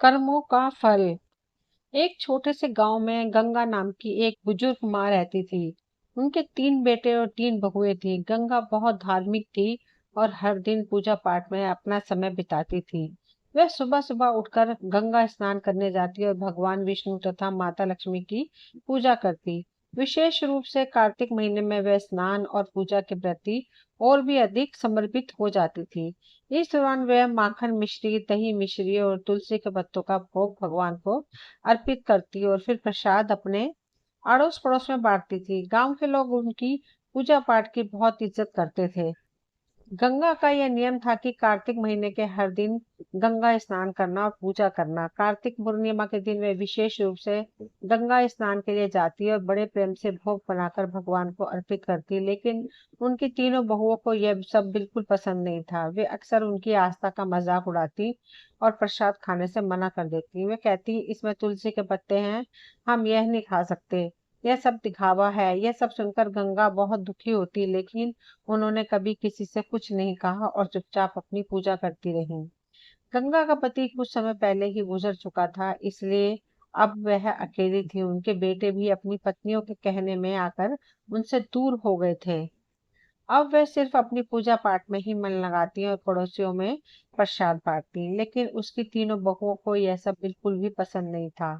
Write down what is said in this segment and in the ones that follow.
कर्मों का फल। एक छोटे से गांव में गंगा नाम की एक बुजुर्ग माँ रहती थी। उनके 3 बेटे और 3 बहुएं थी। गंगा बहुत धार्मिक थी और हर दिन पूजा पाठ में अपना समय बिताती थी। वह सुबह सुबह उठकर गंगा स्नान करने जाती और भगवान विष्णु तथा माता लक्ष्मी की पूजा करती। विशेष रूप से कार्तिक महीने में वह स्नान और पूजा के प्रति और भी अधिक समर्पित हो जाती थी। इस दौरान वह माखन मिश्री, दही मिश्री और तुलसी के पत्तों का भोग भगवान को अर्पित करती और फिर प्रसाद अपने अड़ोस पड़ोस में बांटती थी। गांव के लोग उनकी पूजा पाठ की बहुत इज्जत करते थे। गंगा का यह नियम था कि कार्तिक महीने के हर दिन गंगा स्नान करना और पूजा करना। कार्तिक पूर्णिमा के दिन वे विशेष रूप से गंगा स्नान के लिए जाती और बड़े प्रेम से भोग बनाकर भगवान को अर्पित करती। लेकिन उनकी 3 बहुओं को यह सब बिल्कुल पसंद नहीं था। वे अक्सर उनकी आस्था का मजाक उड़ाती और प्रसाद खाने से मना कर देती। वे कहती, इसमें तुलसी के पत्ते हैं, हम यह नहीं खा सकते, यह सब दिखावा है। यह सब सुनकर गंगा बहुत दुखी होती, लेकिन उन्होंने कभी किसी से कुछ नहीं कहा और चुपचाप अपनी पूजा करती रहीं। गंगा का पति कुछ समय पहले ही गुजर चुका था, इसलिए अब वह अकेली थी। उनके बेटे भी अपनी पत्नियों के कहने में आकर उनसे दूर हो गए थे। अब वह सिर्फ अपनी पूजा पाठ में ही मन लगाती और पड़ोसियों में प्रसाद बांटती। लेकिन उसकी 3 बहुओं को यह सब बिल्कुल भी पसंद नहीं था।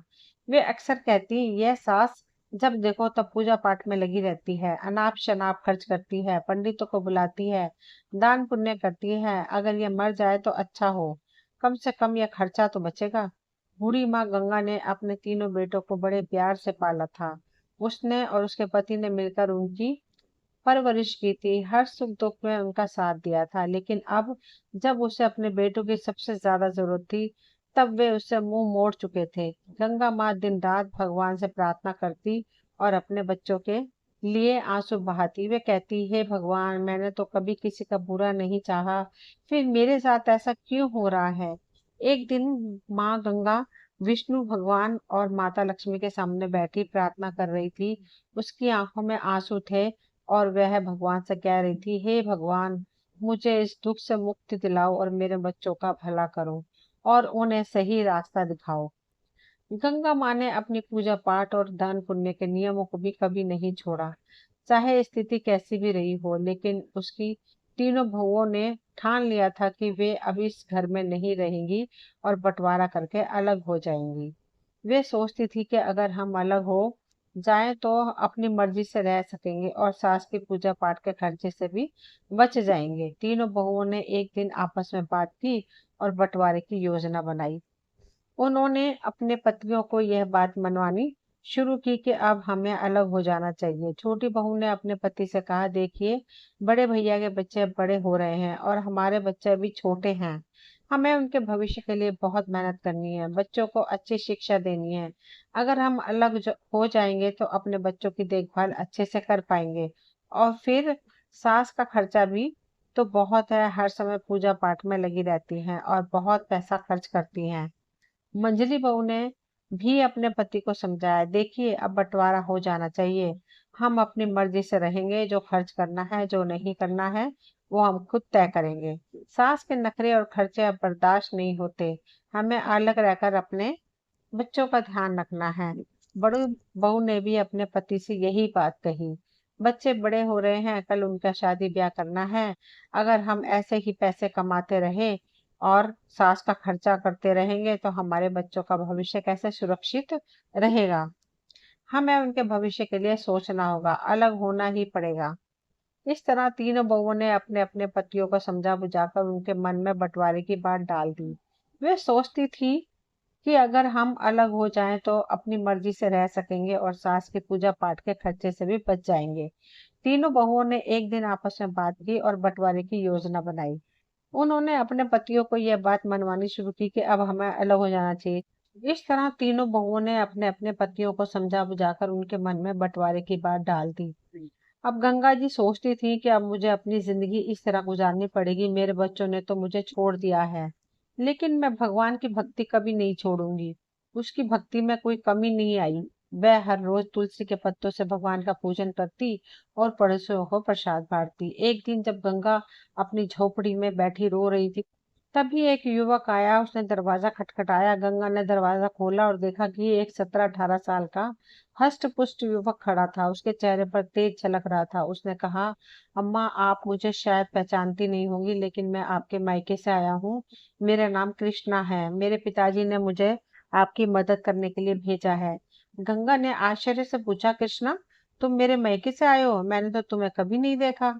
वे अक्सर कहती, यह सास जब देखो तब पूजा पाठ में लगी रहती है, अनाप शनाप खर्च करती है, पंडितों को बुलाती है, दान पुण्य करती है। अगर यह मर जाए तो अच्छा हो, कम से कम यह खर्चा तो बचेगा। बूढ़ी माँ गंगा ने अपने 3 बेटों को बड़े प्यार से पाला था। उसने और उसके पति ने मिलकर उनकी परवरिश की थी, हर सुख दुख में उनका साथ दिया था। लेकिन अब जब उसे अपने बेटों की सबसे ज्यादा जरूरत थी, तब वे उससे मुंह मोड़ चुके थे। गंगा माँ दिन रात भगवान से प्रार्थना करती और अपने बच्चों के लिए आंसू बहाती। वे कहती, हे भगवान, मैंने तो कभी किसी का बुरा नहीं चाहा, फिर मेरे साथ ऐसा क्यों हो रहा है। एक दिन माँ गंगा विष्णु भगवान और माता लक्ष्मी के सामने बैठी प्रार्थना कर रही थी। उसकी आंखों में आंसू थे और वह भगवान से कह रही थी, हे भगवान, मुझे इस दुख से मुक्ति दिलाओ और मेरे बच्चों का भला करो और उन्हें सही रास्ता दिखाओ। गंगा माँ ने अपनी पूजा पाठ और दान पुण्य के नियमों को भी कभी नहीं छोड़ा, चाहे स्थिति कैसी भी रही हो। लेकिन उसकी 3 बहुओं ने ठान लिया था कि वे अब इस घर में नहीं रहेंगी और बंटवारा करके अलग हो जाएंगी। वे सोचती थी कि अगर हम अलग हो जाएं तो अपनी मर्जी से रह सकेंगे और सास की पूजा पाठ के खर्चे से भी बच जाएंगे। 3 बहुओं ने एक दिन आपस में बात की और बंटवारे की योजना बनाई। उन्होंने अपने पतियों को यह बात मनवानी शुरू की कि अब हमें अलग हो जाना चाहिए। छोटी बहू ने अपने पति से कहा, देखिए, बड़े भैया के बच्चे बड़े हो रहे हैं और हमारे बच्चे अभी छोटे हैं। हमें उनके भविष्य के लिए बहुत मेहनत करनी है, बच्चों को अच्छी शिक्षा देनी है। अगर हम अलग हो जाएंगे तो अपने बच्चों की देखभाल अच्छे से कर पाएंगे और फिर सास का खर्चा भी तो बहुत है, हर समय पूजा पाठ में लगी रहती हैं और बहुत पैसा खर्च करती हैं। मंजली बहू ने भी अपने पति को समझाया, देखिए, अब बंटवारा हो जाना चाहिए। हम अपनी मर्जी से रहेंगे, जो खर्च करना है, जो नहीं करना है, वो हम खुद तय करेंगे। सास के नखरे और खर्चे अब बर्दाश्त नहीं होते। हमें अलग रहकर अपने बच्चों का ध्यान रखना है। बड़ी बहू ने भी अपने पति से यही बात कही। बच्चे बड़े हो रहे हैं, कल उनका शादी ब्याह करना है। अगर हम ऐसे ही पैसे कमाते रहे और सास का खर्चा करते रहेंगे तो हमारे बच्चों का भविष्य कैसे सुरक्षित रहेगा। हमें उनके भविष्य के लिए सोचना होगा, अलग होना ही पड़ेगा। इस तरह 3 बहुओं ने अपने अपने पतियों को समझा बुझाकर उनके मन में बंटवारे की बात डाल दी। वे सोचती थी कि अगर हम अलग हो जाएं तो अपनी मर्जी से रह सकेंगे और सास की पूजा पाठ के खर्चे से भी बच जाएंगे। 3 बहुओं ने एक दिन आपस में बात की और बंटवारे की योजना बनाई। उन्होंने अपने पतियों को यह बात मनवानी शुरू की कि अब हमें अलग हो जाना चाहिए। इस तरह 3 बहुओं ने अपने अपने पतियों को समझा बुझाकर उनके मन में बंटवारे की बात डाल दी। अब गंगा जी सोचती थी कि अब मुझे अपनी जिंदगी इस तरह गुजारनी पड़ेगी। मेरे बच्चों ने तो मुझे छोड़ दिया है, लेकिन मैं भगवान की भक्ति कभी नहीं छोड़ूंगी। उसकी भक्ति में कोई कमी नहीं आई। वह हर रोज तुलसी के पत्तों से भगवान का पूजन करती और पड़ोसियों को प्रसाद बांटती। एक दिन जब गंगा अपनी झोपड़ी में बैठी रो रही थी, तभी एक युवक आया, उसने दरवाजा खटखटाया। गंगा ने दरवाजा खोला और देखा कि एक 17-18 साल का हष्ट पुष्ट युवक खड़ा था। उसके चेहरे पर तेज झलक रहा था। उसने कहा, अम्मा, आप मुझे शायद पहचानती नहीं होंगी, लेकिन मैं आपके मायके से आया हूँ। मेरा नाम कृष्णा है। मेरे पिताजी ने मुझे आपकी मदद करने के लिए भेजा है। गंगा ने आश्चर्य से पूछा, कृष्णा, तुम मेरे मायके से आए हो? मैंने तो तुम्हें कभी नहीं देखा।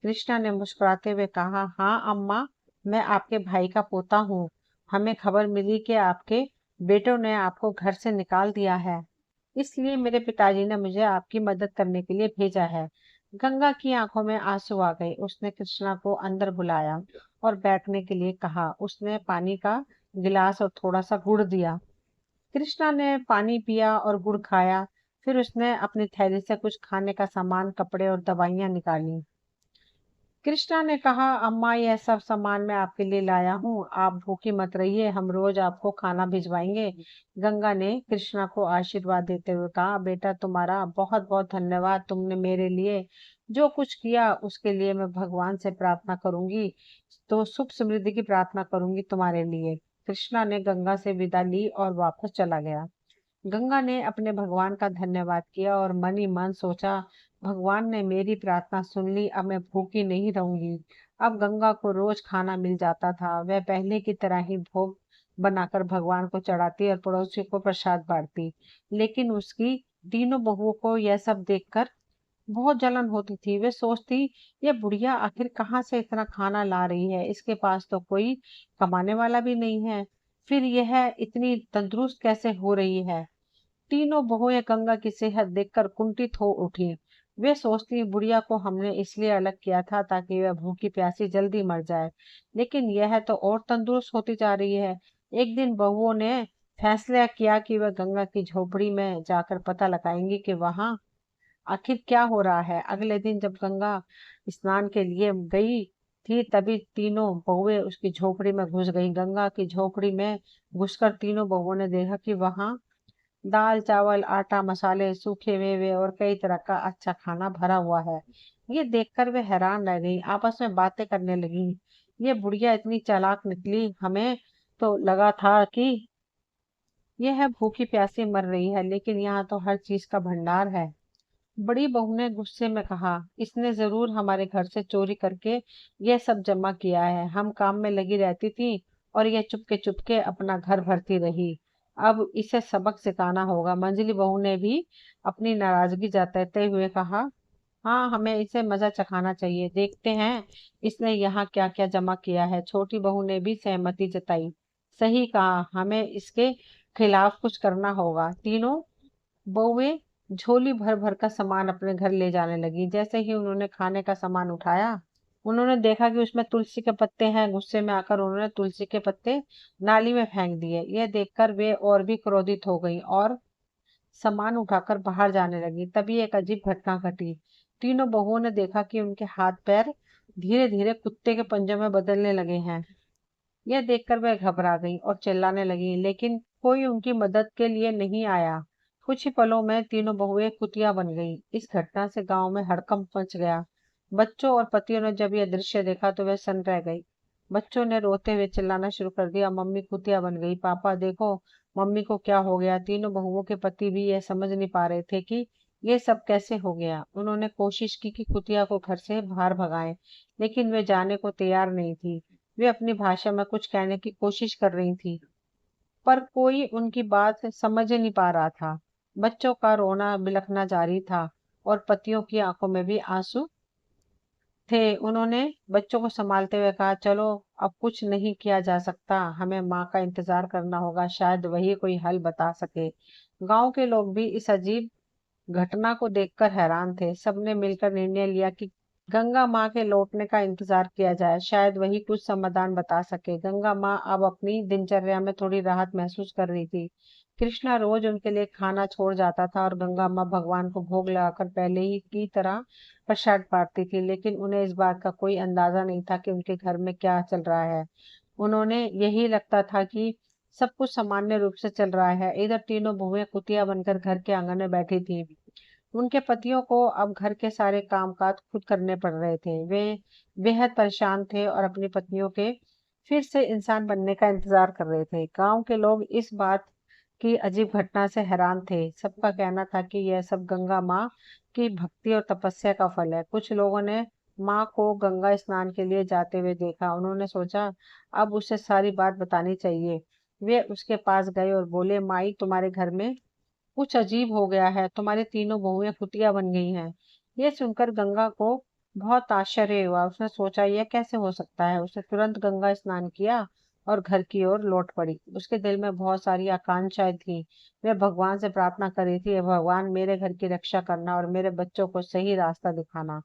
कृष्णा ने मुस्कुराते हुए कहा, हाँ अम्मा, मैं आपके भाई का पोता हूँ। हमें खबर मिली कि आपके बेटों ने आपको घर से निकाल दिया है, इसलिए मेरे पिताजी ने मुझे आपकी मदद करने के लिए भेजा है। गंगा की आंखों में आंसू आ गए। उसने कृष्णा को अंदर बुलाया और बैठने के लिए कहा। उसने पानी का गिलास और थोड़ा सा गुड़ दिया। कृष्णा ने पानी पिया और गुड़ खाया। फिर उसने अपनी थैली से कुछ खाने का सामान, कपड़े और दवाइयां निकाली। कृष्णा ने कहा, अम्मा, यह सब सामान मैं आपके लिए लाया हूँ। आप भूखी मत रहिए, हम रोज आपको खाना भिजवाएंगे। गंगा ने कृष्णा को आशीर्वाद देते हुए कहा, बेटा, तुम्हारा बहुत बहुत धन्यवाद। तुमने मेरे लिए जो कुछ किया उसके लिए मैं भगवान से प्रार्थना करूंगी, तो सुख समृद्धि की प्रार्थना करूंगी तुम्हारे लिए। कृष्णा ने गंगा से विदा ली और वापस चला गया। गंगा ने अपने भगवान का धन्यवाद किया और मन ही मन सोचा, भगवान ने मेरी प्रार्थना सुन ली, अब मैं भूखी नहीं रहूंगी। अब गंगा को रोज खाना मिल जाता था। वह पहले की तरह ही भोग बनाकर भगवान को चढ़ाती और पड़ोसियों को प्रसाद बांटती। लेकिन उसकी तीनों बहुओं को यह सब देखकर बहुत जलन होती थी। वे सोचती, ये बुढ़िया आखिर कहाँ से इतना खाना ला रही है? इसके पास तो कोई कमाने वाला भी नहीं है, फिर यह इतनी तंदुरुस्त कैसे हो रही है? तीनों बहुएं गंगा की सेहत देखकर कुंठित हो उठी। वे सोचती, बुढ़िया को हमने इसलिए अलग किया था ताकि वह भूखी प्यासी जल्दी मर जाए, लेकिन यह तो और तंदुरुस्त होती जा रही है। एक दिन बहुओं ने फैसला किया कि वह गंगा की झोपड़ी में जाकर पता लगाएंगी कि वहां आखिर क्या हो रहा है। अगले दिन जब गंगा स्नान के लिए गई थी, तभी तीनों बहुएं उसकी झोपड़ी में घुस गई। गंगा की झोपड़ी में घुसकर तीनों बहुओं ने देखा कि वहां दाल, चावल, आटा, मसाले, सूखे मेवे और कई तरह का अच्छा खाना भरा हुआ है। ये देखकर वे हैरान रह गई, आपस में बातें करने लगी। ये बुढ़िया इतनी चालाक निकली, हमें तो लगा था कि यह भूखी प्यासी मर रही है, लेकिन यहाँ तो हर चीज का भंडार है। बड़ी बहू ने गुस्से में कहा, इसने जरूर हमारे घर से चोरी करके यह सब जमा किया है। हम काम में लगी रहती थी और यह चुपके चुपके अपना घर भरती रही। अब इसे सबक सिखाना होगा। मंजली बहू ने भी अपनी नाराजगी जताते हुए कहा, हाँ, हमें इसे मजा चखाना चाहिए। देखते हैं इसने यहाँ क्या क्या जमा किया है। छोटी बहू ने भी सहमति जताई। सही कहा, हमें इसके खिलाफ कुछ करना होगा। तीनों बहुएं झोली भर भर का सामान अपने घर ले जाने लगी। जैसे ही उन्होंने खाने का सामान उठाया, उन्होंने देखा कि उसमें तुलसी के पत्ते हैं। गुस्से में आकर उन्होंने तुलसी के पत्ते नाली में फेंक दिए। यह देखकर वे और भी क्रोधित हो गई और सामान उठाकर बाहर जाने लगी। तभी एक अजीब घटना घटी। तीनों बहुओं ने देखा कि उनके हाथ पैर धीरे धीरे कुत्ते के पंजों में बदलने लगे हैं। यह देखकर वह घबरा गई और चिल्लाने लगी, लेकिन कोई उनकी मदद के लिए नहीं आया। कुछ ही पलों में तीनों बहुएं कुतिया बन गई। इस घटना से गांव में हड़कंप मच गया। बच्चों और पतियों ने जब यह दृश्य देखा तो वे सन्न रह गई। बच्चों ने रोते हुए चिल्लाना शुरू कर दिया, मम्मी कुतिया बन गई, पापा देखो मम्मी को क्या हो गया। तीनों बहुओं के पति भी यह समझ नहीं पा रहे थे कि ये सब कैसे हो गया। उन्होंने कोशिश की कि कुतिया को घर से बाहर भगाएं, लेकिन वे जाने को तैयार नहीं थी। वे अपनी भाषा में कुछ कहने की कोशिश कर रही थी, पर कोई उनकी बात समझ नहीं पा रहा था। बच्चों का रोना बिलखना जारी था और पतियों की आंखों में भी आंसू थे। उन्होंने बच्चों को संभालते हुए कहा, चलो, अब कुछ नहीं किया जा सकता, हमें माँ का इंतजार करना होगा, शायद वही कोई हल बता सके। गांव के लोग भी इस अजीब घटना को देखकर हैरान थे। सबने मिलकर निर्णय लिया कि गंगा माँ के लौटने का इंतजार किया जाए, शायद वही कुछ समाधान बता सके। गंगा माँ अब अपनी दिनचर्या में थोड़ी राहत महसूस कर रही थी। कृष्णा रोज उनके लिए खाना छोड़ जाता था और गंगा माँ भगवान को भोग लगाकर पहले ही की तरह प्रसाद बांटती थी, लेकिन उन्हें इस बात का कोई अंदाजा नहीं था कि उनके घर में क्या चल रहा है। उन्होंने यही लगता था कि सब कुछ सामान्य रूप से चल रहा है। इधर तीनों बहुएं कुतिया बनकर घर के आंगन में बैठी थी। उनके पतियों को अब घर के सारे कामकाज खुद करने पड़ रहे थे। वे बेहद परेशान थे और अपनी पत्नियों के फिर से इंसान बनने का इंतजार कर रहे थे। गांव के लोग इस बात की अजीब घटना से हैरान थे। सबका कहना था कि यह सब गंगा माँ की भक्ति और तपस्या का फल है। कुछ लोगों ने माँ को गंगा स्नान के लिए जाते हुए देखा। उन्होंने सोचा अब उसे सारी बात बतानी चाहिए। वे उसके पास गए और बोले, माई, तुम्हारे घर में कुछ अजीब हो गया है। तुम्हारी तीनों बहुएं कुतिया बन गई हैं। ये सुनकर गंगा को बहुत आश्चर्य हुआ। उसने सोचा यह कैसे हो सकता है। उसने तुरंत गंगा स्नान किया और घर की ओर लौट पड़ी। उसके दिल में बहुत सारी आकांक्षाएं थी। वह भगवान से प्रार्थना कर रही थी, "हे भगवान, मेरे घर की रक्षा करना और मेरे बच्चों को सही रास्ता दिखाना।"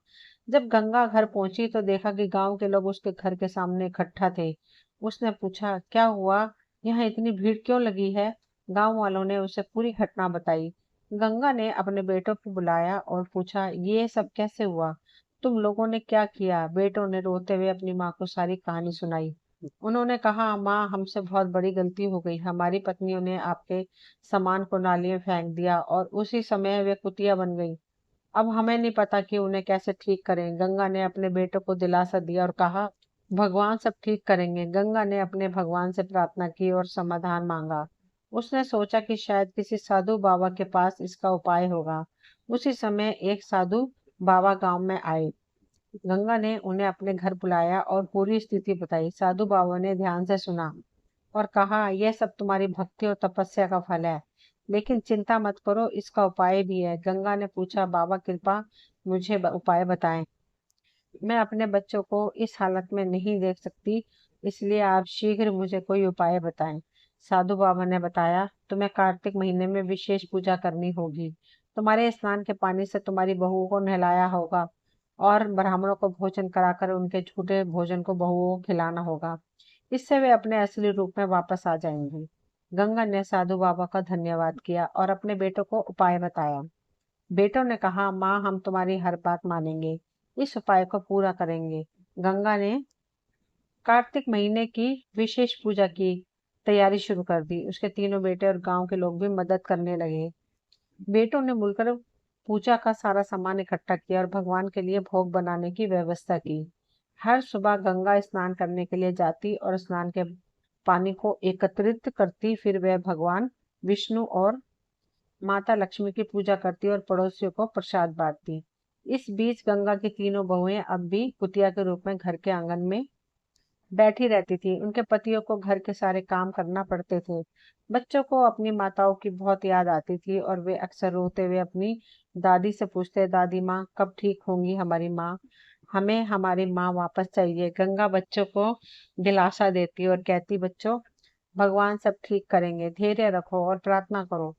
जब गंगा घर पहुंची तो देखा कि गांव के लोग उसके घर के सामने इकट्ठा थे। उसने पूछा, क्या हुआ? यहाँ इतनी भीड़ क्यों लगी है? गांव वालों ने उसे पूरी घटना बताई। गंगा ने अपने बेटों को बुलाया और पूछा, ये सब कैसे हुआ? तुम लोगों ने क्या किया? बेटों ने रोते हुए अपनी माँ को सारी कहानी सुनाई। उन्होंने कहा, माँ, हमसे बहुत बड़ी गलती हो गई। हमारी पत्नियों ने आपके सामान को नाली में फेंक दिया और उसी समय वे कुतिया बन गई। अब हमें नहीं पता कि उन्हें कैसे ठीक करें। गंगा ने अपने बेटों को दिलासा दिया और कहा, भगवान सब ठीक करेंगे। गंगा ने अपने भगवान से प्रार्थना की और समाधान मांगा। उसने सोचा कि शायद किसी साधु बाबा के पास इसका उपाय होगा। उसी समय एक साधु बाबा गांव में आए। गंगा ने उन्हें अपने घर बुलाया और पूरी स्थिति बताई। साधु बाबा ने ध्यान से सुना और कहा, यह सब तुम्हारी भक्ति और तपस्या का फल है, लेकिन चिंता मत करो, इसका उपाय भी है। गंगा ने पूछा, बाबा कृपा मुझे उपाय बताएं। मैं अपने बच्चों को इस हालत में नहीं देख सकती, इसलिए आप शीघ्र मुझे कोई उपाय बताएं। साधु बाबा ने बताया, तुम्हें कार्तिक महीने में विशेष पूजा करनी होगी। तुम्हारे स्नान के पानी से तुम्हारी बहुओं को नहलाया होगा और ब्राह्मणों को भोजन कराकर उनके झूठे भोजन को बहुओं को खिलाना होगा। इससे वे अपने असली रूप में वापस आ जाएंगी। गंगा ने साधु बाबा का धन्यवाद किया और अपने बेटों को उपाय बताया। बेटों ने कहा, माँ, हम तुम्हारी हर बात मानेंगे, इस उपाय को पूरा करेंगे। गंगा ने कार्तिक महीने की विशेष पूजा की तैयारी शुरू कर दी। उसके तीनों बेटे और गांव के लोग भी मदद करने लगे। बेटों ने मिलकर पूजा का सारा सामान इकट्ठा किया और भगवान के लिए भोग बनाने की व्यवस्था की। हर सुबह गंगा स्नान करने के लिए जाती और स्नान के पानी को एकत्रित करती। फिर वह भगवान विष्णु और माता लक्ष्मी की पूजा करती और पड़ोसियों को प्रसाद बांटती। इस बीच गंगा की तीनों बहुएं अब भी कुतिया के रूप में घर के आंगन में बैठी रहती थी। उनके पतियों को घर के सारे काम करना पड़ते थे। बच्चों को अपनी माताओं की बहुत याद आती थी और वे अक्सर रोते हुए अपनी दादी से पूछते, दादी माँ, कब ठीक होंगी हमारी माँ? हमें हमारी माँ वापस चाहिए। गंगा बच्चों को दिलासा देती और कहती, बच्चों, भगवान सब ठीक करेंगे, धैर्य रखो और प्रार्थना करो।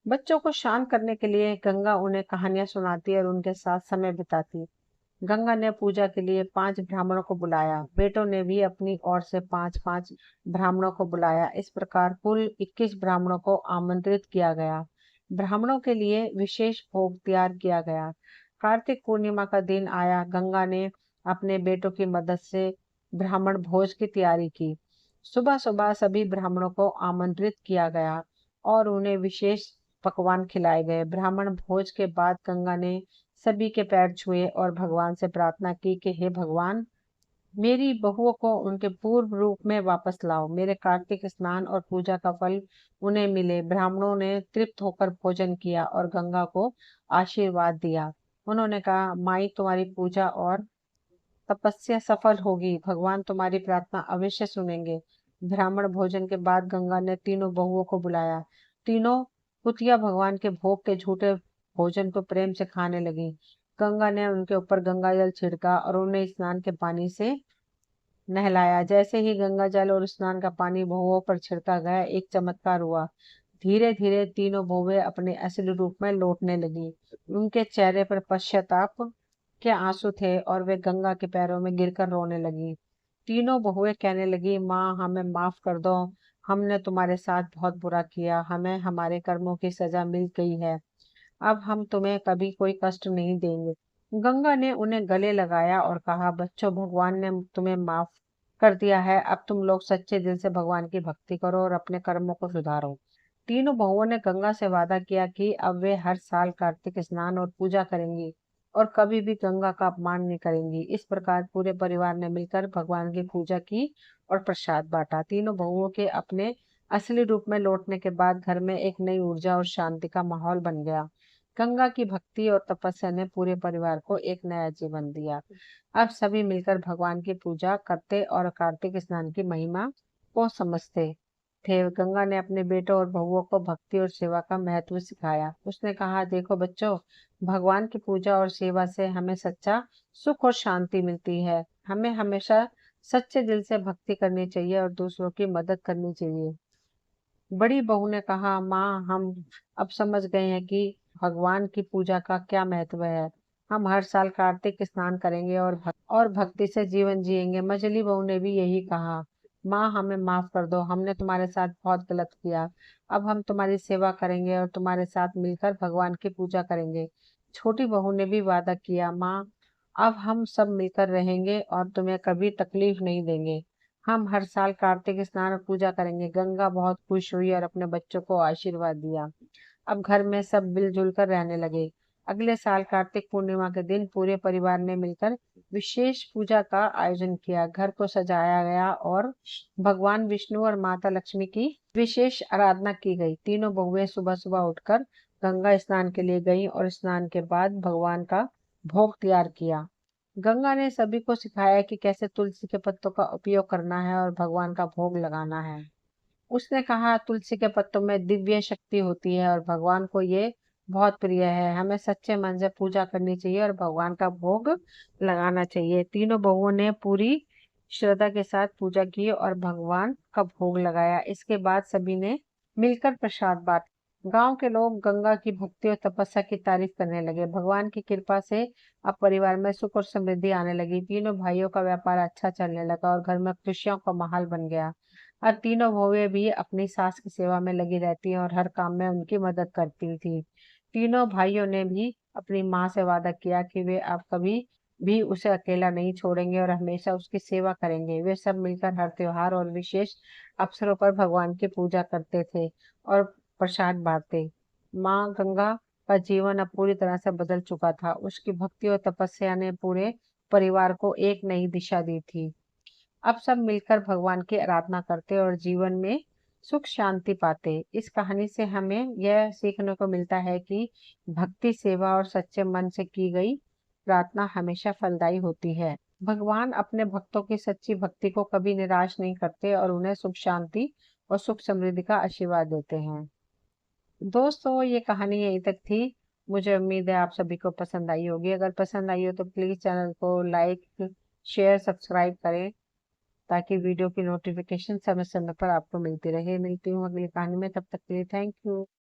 बच्चों को शांत करने के लिए गंगा उन्हें कहानियां सुनाती और उनके साथ समय बिताती। गंगा ने पूजा के लिए 5 ब्राह्मणों को बुलाया। बेटों ने भी अपनी ओर से 5-5 ब्राह्मणों को बुलाया। इस प्रकार कुल 21 ब्राह्मणों को आमंत्रित किया गया। ब्राह्मणों के लिए विशेष भोग तैयार किया गया। कार्तिक पूर्णिमा का दिन आया। गंगा ने अपने बेटों की मदद से ब्राह्मण भोज की तैयारी की। सुबह सुबह सभी ब्राह्मणों को आमंत्रित किया गया और उन्हें विशेष पकवान खिलाए गए। ब्राह्मण भोज के बाद गंगा ने सभी के पैर छुए और भगवान से प्रार्थना की कि हे भगवान, मेरी बहुओं को उनके पूर्व रूप में वापस लाओ। मेरे कार्तिक स्नान और पूजा का फल उन्हें मिले। ब्राह्मणों ने तृप्त होकर भोजन किया और गंगा को आशीर्वाद दिया। उन्होंने कहा, माई, तुम्हारी पूजा और तपस्या सफल होगी। भगवान तुम्हारी प्रार्थना अवश्य सुनेंगे। ब्राह्मण भोजन के बाद गंगा ने तीनों बहुओं को बुलाया। तीनों कुतिया भगवान के भोग के झूठे भोजन को प्रेम से खाने लगी। गंगा ने उनके ऊपर गंगा जल छिड़का और उन्हें स्नान के पानी से नहलाया। जैसे ही गंगा जल और स्नान का पानी बहुओं पर छिड़का गया, एक चमत्कार हुआ। धीरे धीरे तीनों बहुएं अपने असली रूप में लौटने लगी। उनके चेहरे पर पश्चाताप के आंसू थे और वे गंगा के पैरों में गिरकर रोने लगी। तीनों बहुएं कहने लगी, माँ, हमें माफ कर दो। हमने तुम्हारे साथ बहुत बुरा किया। हमें हमारे कर्मों की सजा मिल गई है। अब हम तुम्हें कभी कोई कष्ट नहीं देंगे। गंगा ने उन्हें गले लगाया और कहा, बच्चों, भगवान ने तुम्हें माफ कर दिया है। अब तुम लोग सच्चे दिल से भगवान की भक्ति करो और अपने कर्मों को सुधारो। तीनों बहुओं ने गंगा से वादा किया कि अब वे हर साल कार्तिक स्नान और पूजा करेंगी और कभी भी गंगा का अपमान नहीं करेंगी। इस प्रकार पूरे परिवार ने मिलकर भगवान की पूजा की और प्रसाद बांटा। तीनों बहुओं के अपने असली रूप में लौटने के बाद घर में एक नई ऊर्जा और शांति का माहौल बन गया। गंगा की भक्ति और तपस्या ने पूरे परिवार को एक नया जीवन दिया। अब सभी मिलकर भगवान की पूजा करते और कार्तिक स्नान की महिमा को समझते थे। गंगा ने अपने बेटों और बहुओं को भक्ति और सेवा का महत्व सिखाया। उसने कहा, देखो बच्चों, भगवान की पूजा और सेवा से हमें सच्चा सुख और शांति मिलती है। हमें हमेशा सच्चे दिल से भक्ति करनी चाहिए और दूसरों की मदद करनी चाहिए। बड़ी बहू ने कहा, माँ, हम अब समझ गए हैं कि भगवान की पूजा का क्या महत्व है। हम हर साल कार्तिक स्नान करेंगे और भक्ति से जीवन जिएंगे। मझली बहू ने भी यही कहा, माँ, हमें माफ कर दो, हमने तुम्हारे साथ बहुत गलत किया। अब हम तुम्हारी सेवा करेंगे और तुम्हारे साथ मिलकर भगवान की पूजा करेंगे। छोटी बहू ने भी वादा किया, माँ, अब हम सब मिलकर रहेंगे और तुम्हें कभी तकलीफ नहीं देंगे। हम हर साल कार्तिक स्नान और पूजा करेंगे। गंगा बहुत खुश हुई और अपने बच्चों को आशीर्वाद दिया। अब घर में सब मिलजुल कर रहने लगे। अगले साल कार्तिक पूर्णिमा के दिन पूरे परिवार ने मिलकर विशेष पूजा का आयोजन किया। घर को सजाया गया और भगवान विष्णु और माता लक्ष्मी की विशेष आराधना की गई। तीनों बहुएं सुबह सुबह उठकर गंगा स्नान के लिए गईं और स्नान के बाद भगवान का भोग तैयार किया। गंगा ने सभी को सिखाया कि कैसे तुलसी के पत्तों का उपयोग करना है और भगवान का भोग लगाना है। उसने कहा, तुलसी के पत्तों में दिव्य शक्ति होती है और भगवान को ये बहुत प्रिय है। हमें सच्चे मन से पूजा करनी चाहिए और भगवान का भोग लगाना चाहिए। तीनों बहुओं ने पूरी श्रद्धा के साथ पूजा की और भगवान का भोग लगाया। इसके बाद सभी ने मिलकर प्रसाद बांटा। गांव के लोग गंगा की भक्ति और तपस्या की तारीफ करने लगे। भगवान की कृपा से अब परिवार में सुख और समृद्धि आने लगी। तीनों भाइयों का व्यापार अच्छा चलने लगा और घर में खुशियों का माहौल बन गया। और तीनों बहुएं भी अपनी सास की सेवा में लगी रहती और हर काम में उनकी मदद करती थी। तीनों भाइयों ने भी अपनी माँ से वादा किया कि वे अब कभी भी उसे अकेला नहीं छोड़ेंगे और हमेशा उसकी सेवा करेंगे। वे सब मिलकर हर त्योहार और विशेष अवसरों पर भगवान की पूजा करते थे और प्रसाद बांटते। माँ गंगा का जीवन अब पूरी तरह से बदल चुका था। उसकी भक्ति और तपस्या ने पूरे परिवार को एक नई दिशा दी थी। अब सब मिलकर भगवान की आराधना करते और जीवन में सुख शांति पाते। इस कहानी से हमें यह सीखने को मिलता है कि भक्ति, सेवा और सच्चे मन से की गई प्रार्थना हमेशा फलदायी होती है। भगवान अपने भक्तों की सच्ची भक्ति को कभी निराश नहीं करते और उन्हें सुख शांति और सुख समृद्धि का आशीर्वाद देते हैं। दोस्तों, ये कहानी यहीं तक थी। मुझे उम्मीद है आप सभी को पसंद आई होगी। अगर पसंद आई हो तो प्लीज चैनल को लाइक, शेयर, सब्सक्राइब करें ताकि वीडियो की नोटिफिकेशन समय समय पर आपको मिलती रहे। मिलती हूँ अगली कहानी में, तब तक के लिए थैंक यू।